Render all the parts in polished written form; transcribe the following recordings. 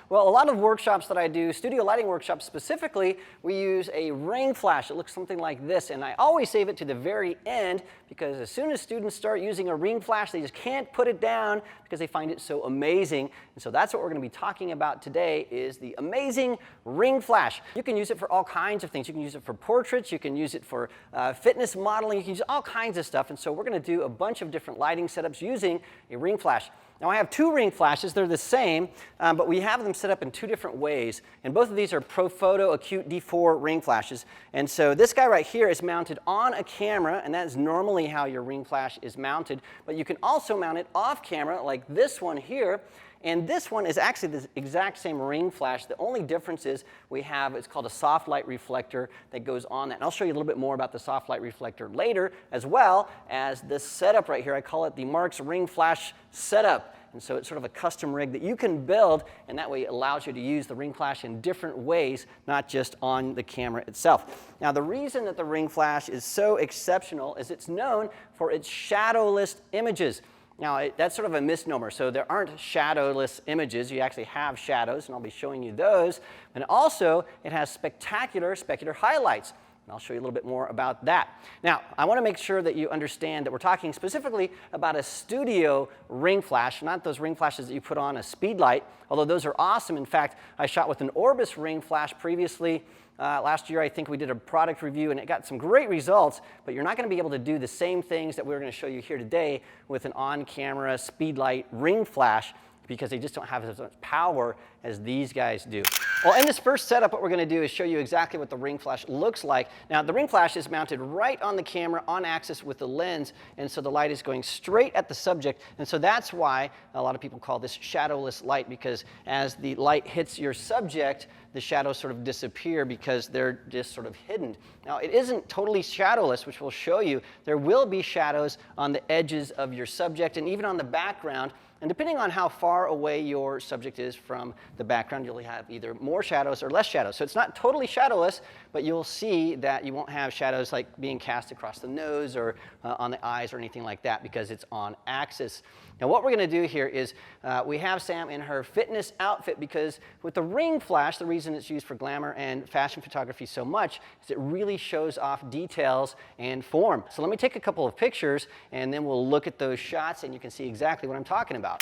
Well, a lot of workshops that I do, studio lighting workshops specifically, we use a ring flash. It looks something like this, and I always save it to the very end because as soon as students start using a ring flash, they just can't put it down because they find it so amazing. And so that's what we're going to be talking about today is the amazing ring flash. You can use it for all kinds of things. You can use it for portraits, you can use it for fitness modeling, you can use all kinds of stuff. And so we're going to do a bunch of different lighting setups using a ring flash. Now I have two ring flashes, they're the same, but we have them set up in two different ways. And both of these are Profoto Acute D4 ring flashes. And so this guy right here is mounted on a camera, and that is normally how your ring flash is mounted. But you can also mount it off camera like this one here. And this one is actually the exact same ring flash. The only difference is we have, it's called a soft light reflector that goes on that. And I'll show you a little bit more about the soft light reflector later, as well as this setup right here. I call it the Mark's ring flash setup. And so it's sort of a custom rig that you can build, and that way it allows you to use the ring flash in different ways, not just on the camera itself. Now the reason that the ring flash is so exceptional is it's known for its shadowless images. Now, that's sort of a misnomer. So there aren't shadowless images. You actually have shadows, and I'll be showing you those. And also, it has spectacular specular highlights. And I'll show you a little bit more about that. Now, I want to make sure that you understand that we're talking specifically about a studio ring flash, not those ring flashes that you put on a speed light, although those are awesome. In fact, I shot with an Orbis ring flash previously. Last year, I think we did a product review, and it got some great results, but you're not going to be able to do the same things that we're going to show you here today with an on-camera speedlight ring flash because they just don't have as much power as these guys do. Well, in this first setup, what we're going to do is show you exactly what the ring flash looks like. Now, the ring flash is mounted right on the camera on axis with the lens, and so the light is going straight at the subject, and so that's why a lot of people call this shadowless light, because as the light hits your subject, the shadows sort of disappear because they're just sort of hidden. Now, it isn't totally shadowless, which we'll show you. There will be shadows on the edges of your subject and even on the background. And depending on how far away your subject is from the background, you'll have either more shadows or less shadows. So it's not totally shadowless, but you'll see that you won't have shadows like being cast across the nose or on the eyes or anything like that because it's on axis. Now what we're going to do here is we have Sam in her fitness outfit because with the ring flash, the reason it's used for glamour and fashion photography so much is it really shows off details and form. So let me take a couple of pictures and then we'll look at those shots and you can see exactly what I'm talking about.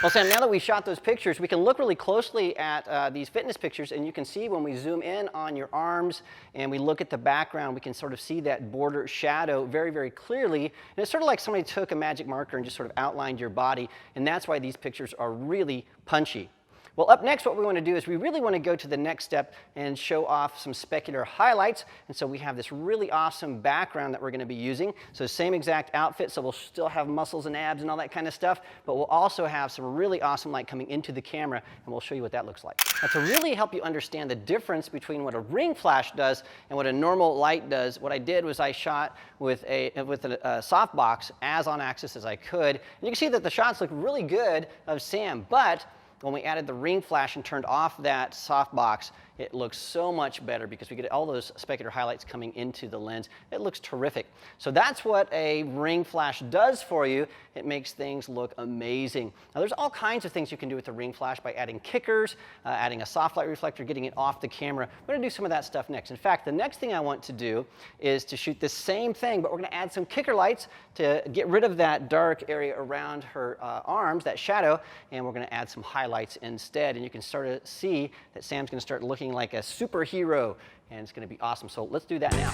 Well, Sam, now that we've shot those pictures, we can look really closely at these fitness pictures, and you can see when we zoom in on your arms and we look at the background, we can sort of see that border shadow very, very clearly. And it's sort of like somebody took a magic marker and just sort of outlined your body, and that's why these pictures are really punchy. Well, up next, what we want to do is we really want to go to the next step and show off some specular highlights. And so we have this really awesome background that we're going to be using. So same exact outfit, so we'll still have muscles and abs and all that kind of stuff, but we'll also have some really awesome light coming into the camera, and we'll show you what that looks like. Now, to really help you understand the difference between what a ring flash does and what a normal light does, what I did was I shot with a softbox as on axis as I could. And you can see that the shots look really good of Sam, but when we added the ring flash and turned off that softbox, it looks so much better because we get all those specular highlights coming into the lens. It looks terrific. So that's what a ring flash does for you. It makes things look amazing. Now there's all kinds of things you can do with the ring flash by adding kickers, adding a soft light reflector, getting it off the camera. We're going to do some of that stuff next. In fact, the next thing I want to do is to shoot the same thing, but we're going to add some kicker lights to get rid of that dark area around her arms, that shadow, and we're going to add some highlights instead. And you can start to see that Sam's going to start looking like a superhero, and it's going to be awesome. So let's do that now.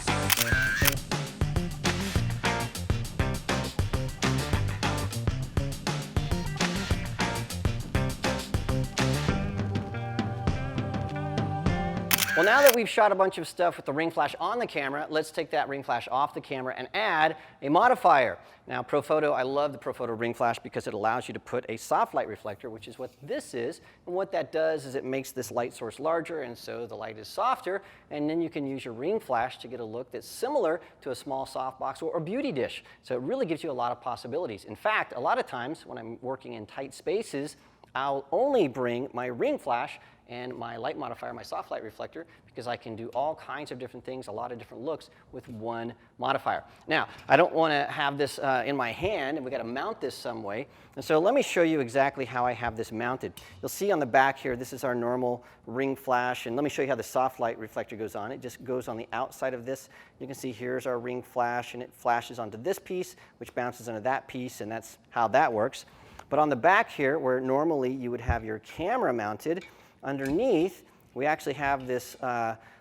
Well, now that we've shot a bunch of stuff with the ring flash on the camera, let's take that ring flash off the camera and add a modifier. Now, Profoto, I love the Profoto ring flash because it allows you to put a soft light reflector, which is what this is. And what that does is it makes this light source larger, and so the light is softer. And then you can use your ring flash to get a look that's similar to a small softbox or a beauty dish. So it really gives you a lot of possibilities. In fact, a lot of times when I'm working in tight spaces, I'll only bring my ring flash and my light modifier, my soft light reflector, because I can do all kinds of different things, a lot of different looks with one modifier. Now, I don't want to have this in my hand, and we've got to mount this some way. And so let me show you exactly how I have this mounted. You'll see on the back here, this is our normal ring flash, and let me show you how the soft light reflector goes on. It just goes on the outside of this. You can see here's our ring flash, and it flashes onto this piece, which bounces onto that piece, and that's how that works. But on the back here, where normally you would have your camera mounted, underneath, we actually have this,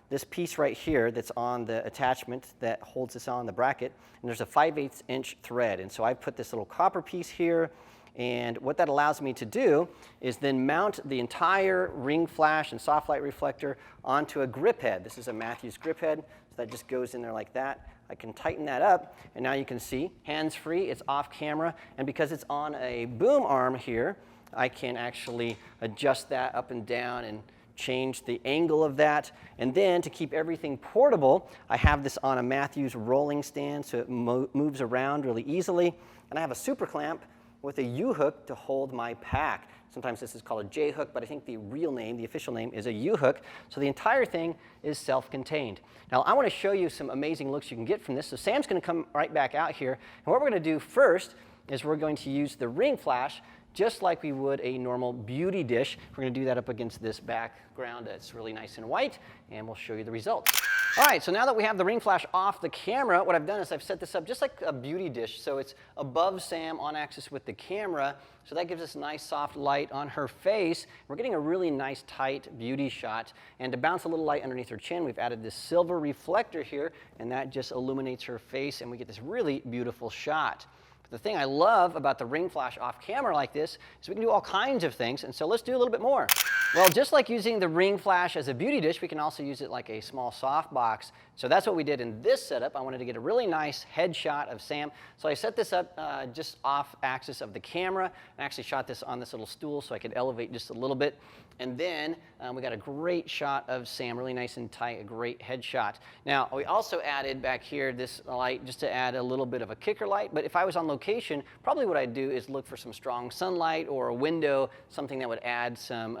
this piece right here that's on the attachment that holds this on the bracket, and there's a 5/8 inch thread. And so I put this little copper piece here, and what that allows me to do is then mount the entire ring flash and soft light reflector onto a grip head. This is a Matthews grip head, so that just goes in there like that. I can tighten that up, and now you can see, hands-free, it's off camera, and because it's on a boom arm here, I can actually adjust that up and down and change the angle of that. And then to keep everything portable, I have this on a Matthews rolling stand so it moves around really easily. And I have a super clamp with a U-hook to hold my pack. Sometimes this is called a J-hook, but I think the real name, the official name, is a U-hook. So the entire thing is self-contained. Now I want to show you some amazing looks you can get from this. So Sam's going to come right back out here. And what we're going to do first is we're going to use the ring flash just like we would a normal beauty dish. We're going to do that up against this background that's really nice and white, and we'll show you the results. All right, so now that we have the ring flash off the camera, what I've done is I've set this up just like a beauty dish. So it's above Sam on axis with the camera, so that gives us nice soft light on her face. We're getting a really nice tight beauty shot. And to bounce a little light underneath her chin, we've added this silver reflector here, and that just illuminates her face, and we get this really beautiful shot. The thing I love about the ring flash off camera like this is we can do all kinds of things, and so let's do a little bit more. Well, just like using the ring flash as a beauty dish, we can also use it like a small softbox. So that's what we did in this setup. I wanted to get a really nice headshot of Sam. So I set this up just off axis of the camera, and actually shot this on this little stool so I could elevate just a little bit. And then we got a great shot of Sam, really nice and tight, a great headshot. Now, we also added back here this light just to add a little bit of a kicker light, but if I was on location, probably what I'd do is look for some strong sunlight or a window, something that would add some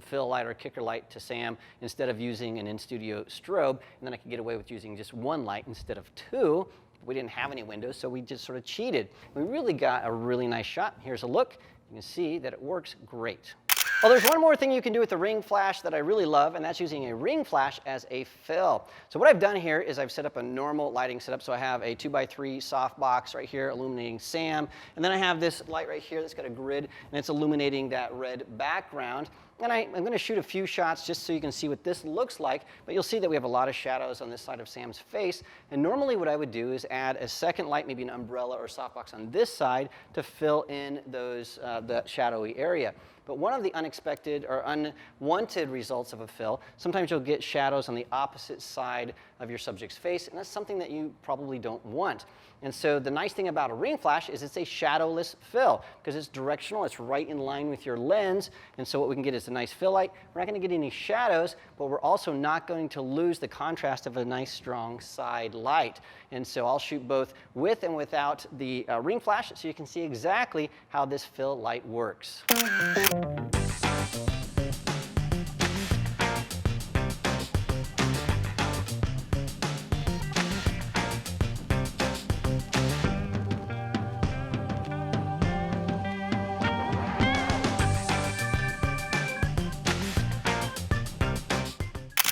fill light or kicker light to Sam instead of using an in-studio strobe, and then I could get away with using just one light instead of two. We didn't have any windows, so we just sort of cheated. We really got a really nice shot. Here's a look. You can see that it works great. Well, there's one more thing you can do with the ring flash that I really love, and that's using a ring flash as a fill. So what I've done here is I've set up a normal lighting setup. So I have a 2x3 softbox right here illuminating Sam, and then I have this light right here that's got a grid, and it's illuminating that red background. And I'm going to shoot a few shots just so you can see what this looks like, but you'll see that we have a lot of shadows on this side of Sam's face. And normally what I would do is add a second light, maybe an umbrella or softbox on this side to fill in those, the shadowy area. But one of the unexpected or unwanted results of a fill, sometimes you'll get shadows on the opposite side of your subject's face, and that's something that you probably don't want. And so the nice thing about a ring flash is it's a shadowless fill because it's directional, it's right in line with your lens, and so what we can get is a nice fill light. We're not going to get any shadows, but we're also not going to lose the contrast of a nice strong side light. And so I'll shoot both with and without the ring flash so you can see exactly how this fill light works.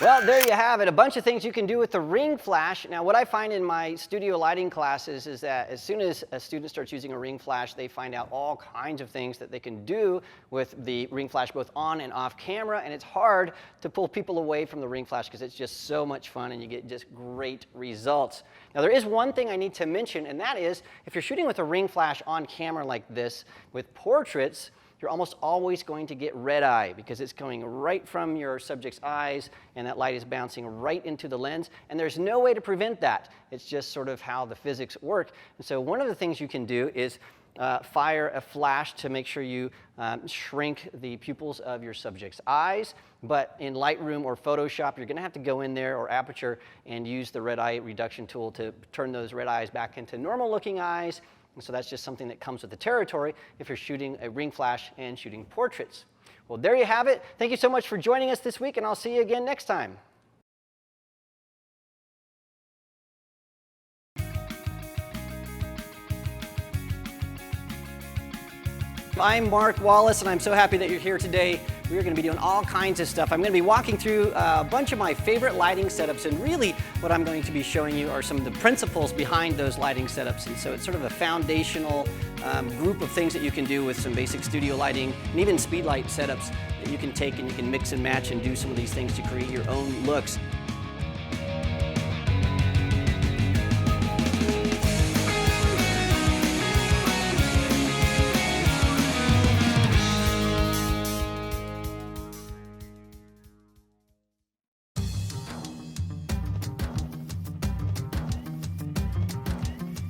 Well, there you have it, a bunch of things you can do with the ring flash. Now, what I find in my studio lighting classes is that as soon as a student starts using a ring flash, they find out all kinds of things that they can do with the ring flash, both on and off camera, and it's hard to pull people away from the ring flash because it's just so much fun and you get just great results. Now, there is one thing I need to mention, and that is if you're shooting with a ring flash on camera like this with portraits, you're almost always going to get red eye because it's coming right from your subject's eyes and that light is bouncing right into the lens, and there's no way to prevent that. It's just sort of how the physics work. And so one of the things you can do is fire a flash to make sure you shrink the pupils of your subject's eyes. But in Lightroom or Photoshop, you're going to have to go in there, or Aperture, and use the red eye reduction tool to turn those red eyes back into normal looking eyes. And so that's just something that comes with the territory if you're shooting a ring flash and shooting portraits. Well, there you have it. Thank you so much for joining us this week, and I'll see you again next time. I'm Mark Wallace, and I'm so happy that you're here today. We're going to be doing all kinds of stuff. I'm going to be walking through a bunch of my favorite lighting setups, and really what I'm going to be showing you are some of the principles behind those lighting setups. And so it's sort of a foundational group of things that you can do with some basic studio lighting and even speed light setups that you can take and you can mix and match and do some of these things to create your own looks.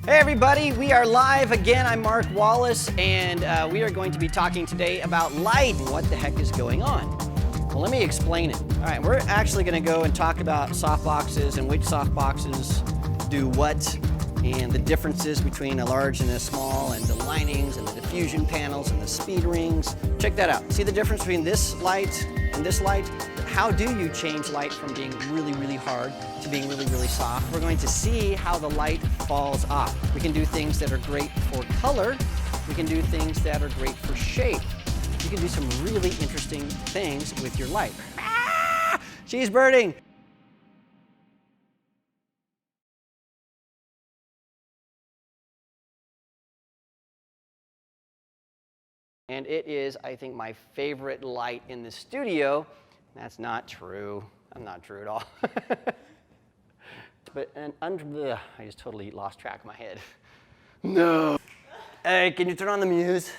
Hey everybody, we are live again. I'm Mark Wallace, and we are going to be talking today about light and what the heck is going on. Well, let me explain it. All right, we're actually going to go and talk about softboxes and which softboxes do what, and the differences between a large and a small, and the linings and the diffusion panels and the speed rings. Check that out. See the difference between this light and this light? How do you change light from being really, really hard to being really, really soft? We're going to see how the light falls off. We can do things that are great for color. We can do things that are great for shape. You can do some really interesting things with your light. Ah! She's birding. And it is, I think, my favorite light in the studio. That's not true. I'm not true at all. But I just totally lost track of my head. No. Hey, can you turn on the muse?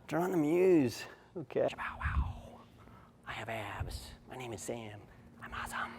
Turn on the muse. Okay. Wow, wow. I have abs. My name is Sam. I'm awesome.